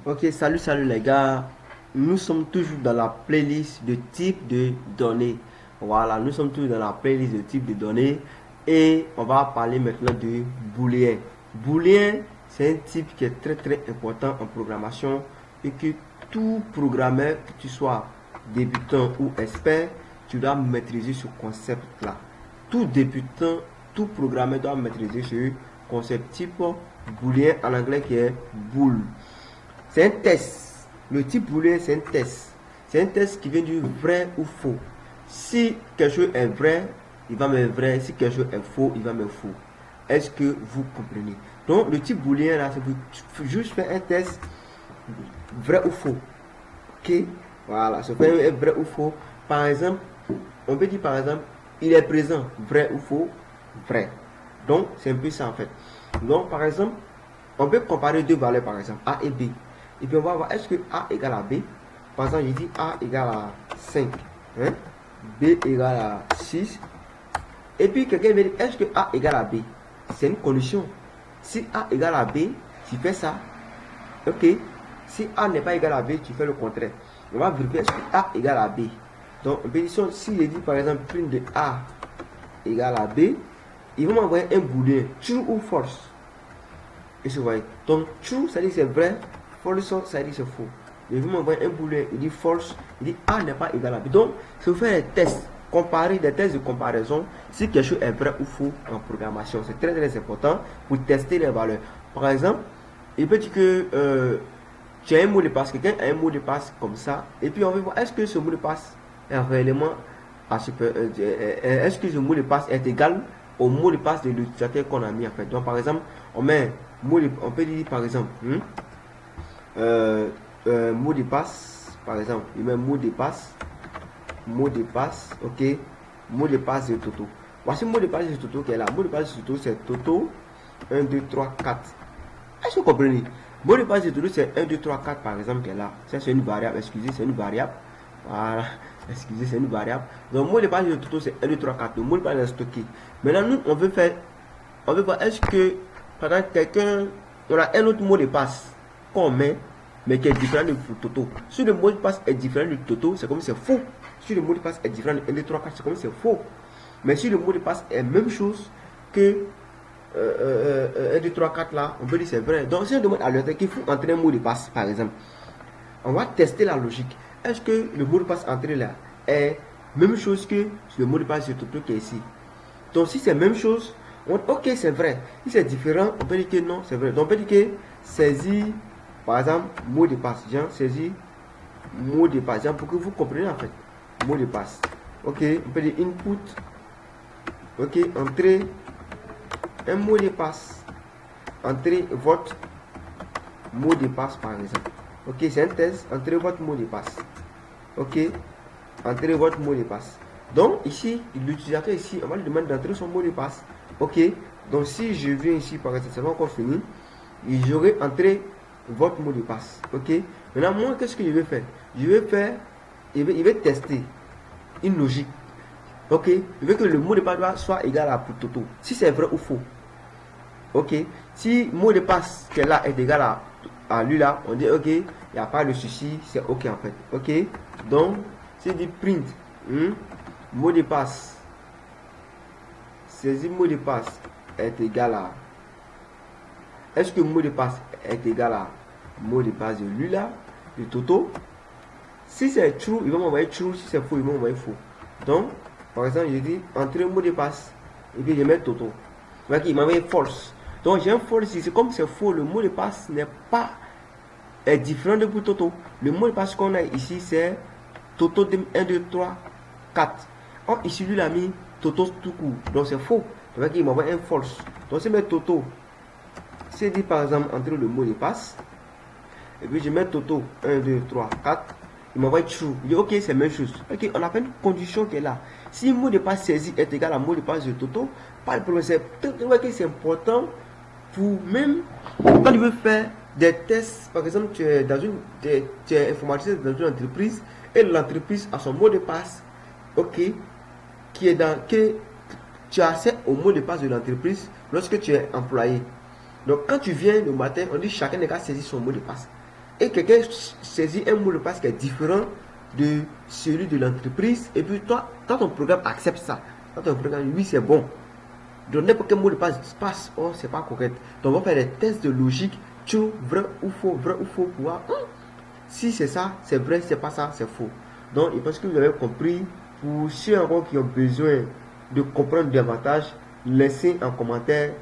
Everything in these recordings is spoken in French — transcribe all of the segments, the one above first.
Ok, salut les gars. Nous sommes toujours dans la playlist de type de données. Voilà, nous sommes toujours dans la playlist de type de données et on va parler maintenant de booléen. Booléen, c'est un type qui est très important en programmation et que tout programmeur, que tu sois débutant ou expert, tu dois maîtriser ce concept-là. Tout débutant, tout programmeur doit maîtriser ce concept type booléen en anglais qui est bool. C'est un test. Le type booléen, c'est un test. C'est un test qui vient du vrai ou faux. Si quelque chose est vrai, il va me vrai. Si quelque chose est faux, il va me faux. Est-ce que vous comprenez? Donc, le type booléen, là, c'est pour juste faire un test vrai ou faux. Ok? Voilà, c'est faire un vrai ou faux. Par exemple, on peut dire par exemple, il est présent. Vrai ou faux? Vrai. Donc, c'est un peu ça en fait. Donc, par exemple, on peut comparer deux valeurs, par exemple, A et B. Et puis on va voir, est-ce que A égale à B? Par exemple, je dis A égale à 5, hein? B égale à 6. Et puis quelqu'un me dit, est-ce que A égale à B? C'est une condition. Si A égale à B, tu fais ça. Ok. Si A n'est pas égal à B, tu fais le contraire. On va vérifier, est-ce que A égale à B? Donc, on peut dire, si je dis par exemple, prime de A égale à B, ils vont m'envoyer un booléen, true ou false. Et vous voyez. Donc, true, ça dit c'est vrai. False, ça dit c'est faux. Et vous m'envoyez un booléen, il dit false, il dit A n'est pas égal à B. Donc, si vous faites des tests, comparer des tests de comparaison, si quelque chose est vrai ou faux en programmation, c'est très important pour tester les valeurs. Par exemple, il peut dire que tu as un mot de passe, quelqu'un a un mot de passe comme ça, et puis on va voir, est-ce que ce mot de passe est réellement est-ce que ce mot de passe est égal au mot de passe de l'utilisateur qu'on a mis en fait. Donc par exemple, on met on peut dire par exemple mot de passe, par exemple, il met mot de passe, ok, mot de passe de Toto. Voici le mot de passe de Toto qui est là. Mot de passe de Toto, c'est Toto 1, 2, 3, 4. Est-ce que vous comprenez? Mot de passe de Toto, c'est 1, 2, 3, 4 par exemple qui est là. Ça, c'est une variable, excusez, c'est une variable. Voilà, excusez, c'est une variable. Donc, le mot de passe de Toto, c'est 1, 2, 3, 4. Le mot de passe est stocké. Maintenant, nous, on veut voir, est-ce que pendant quelqu'un, on a un autre mot de passe qu'on met, mais qui est différent de Toto. Si le mot de passe est différent de Toto, c'est comme si c'est faux. Si le mot de passe est différent de 1, 2, 3, 4, c'est comme si c'est faux. Mais si le mot de passe est la même chose que 1, 2, 3, 4 là, on peut dire c'est vrai. Donc, si on demande à l'autre qu'il faut entrer un mot de passe, par exemple, on va tester la logique. Est-ce que le mot de passe entré là est même chose que le mot de passe de Toto qui est ici? Donc, si c'est la même chose, ok, c'est vrai. Si c'est différent, on peut dire que non, c'est vrai. Donc, on peut dire que saisir, par exemple, mot de passe. Genre, saisir mot de passe. Genre, pour que vous compreniez en fait. Mot de passe. Ok, on peut dire input. Ok, entrer un mot de passe. Entrez votre mot de passe par exemple. Ok, c'est un test. Entrez votre mot de passe. Ok, entrez votre mot de passe. Donc ici, l'utilisateur ici, on va lui demander d'entrer son mot de passe. Ok, donc si je viens ici par exemple, c'est pas encore fini. J'aurai entré votre mot de passe. Ok, maintenant moi, qu'est-ce que je vais faire? Je vais faire, il va tester une logique. Ok, je veux que le mot de passe soit égal à Toto. Si c'est vrai ou faux. Ok, si mot de passe qui est là est égal à lui là, on dit ok, il n'y a pas de souci, c'est ok en fait. Ok, donc si dit print mot de passe, saisie mot de passe est égal à, est-ce que mot de passe est égal à mot de passe de lui là, de Toto? Si c'est true, il va m'envoyer true. Si c'est faux, il va m'envoyer faux. Donc, par exemple, je dis entrer mot de passe et puis je mets Toto. Il m'a envoyé false. Donc j'ai un false ici. Comme c'est faux, le mot de passe est différent de pour Toto. Le mot de passe qu'on a ici, c'est Toto 1, 2, 3, 4. Or ici, lui, il a mis Toto tout court. Donc c'est faux. Donc il m'envoie un false. Donc si je mets Toto, c'est dit par exemple entrer le mot de passe. Et puis je mets Toto 1, 2, 3, 4. Il m'envoie true. Il dit ok, c'est la même chose. Ok, on a fait une condition qui est là. Si le mot de passe saisi est égal à mot de passe de Toto, pas de problème. C'est important pour même quand tu veux faire des tests. Par exemple, tu es informaticien dans une entreprise et l'entreprise a son mot de passe, ok, que tu as accès au mot de passe de l'entreprise lorsque tu es employé. Donc quand tu viens le matin, on dit chacun des gars saisit son mot de passe. et quelqu'un saisit un mot de passe qui est différent de celui de l'entreprise, et puis toi, quand ton programme accepte ça, quand ton programme, oui, c'est bon. Donc n'importe quel mot de passe, oh, c'est pas correct. Donc on va faire des tests de logique, true, vrai ou faux, pour voir si c'est ça, c'est vrai, c'est pas ça, c'est faux. Donc je pense que vous avez compris. Pour ceux encore qui ont besoin de comprendre davantage, laissez un commentaire.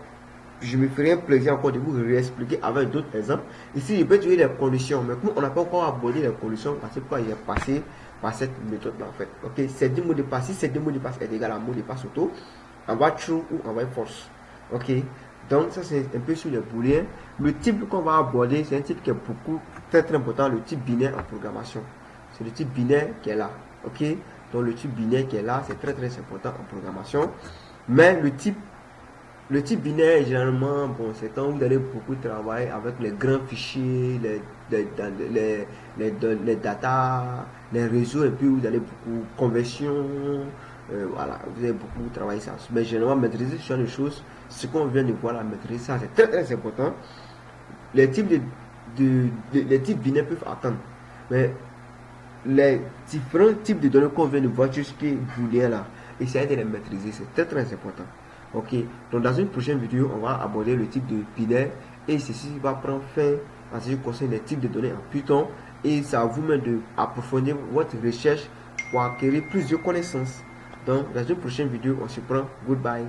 Je me ferai un plaisir encore de vous réexpliquer avec d'autres exemples. Ici, je peux trouver les conditions, mais comme on n'a pas encore abordé les conditions, parce que quoi, il est passé par cette méthode-là en fait. Ok, ces deux mots de passe, si ces deux mots de passe est égal à mot de passe auto, envoie true ou envoie false. Ok, donc ça c'est un peu sur les booléens. Le type qu'on va aborder, c'est un type qui est beaucoup très important, le type binaire en programmation. C'est le type binaire qui est là. Ok, donc le type binaire qui est là, c'est très important en programmation. Mais le type binaire, généralement, bon, c'est quand vous allez beaucoup travailler avec les grands fichiers, les data, les réseaux, et puis vous allez beaucoup conversion, voilà, vous allez beaucoup travailler ça. Mais généralement, maîtriser ce genre de choses, ce qu'on vient de voir là, maîtriser ça, c'est très important. Les types les types binaires peuvent attendre. Mais les différents types de données qu'on vient de voir jusqu'à booléen là, essayez de les maîtriser, c'est très important. Ok, donc dans une prochaine vidéo, on va aborder le type de binaire et ceci va prendre fin en ce qui concerne les types de données en Python, et ça vous met de approfondir votre recherche pour acquérir plus de connaissances. Donc dans une prochaine vidéo, on se prend. Goodbye.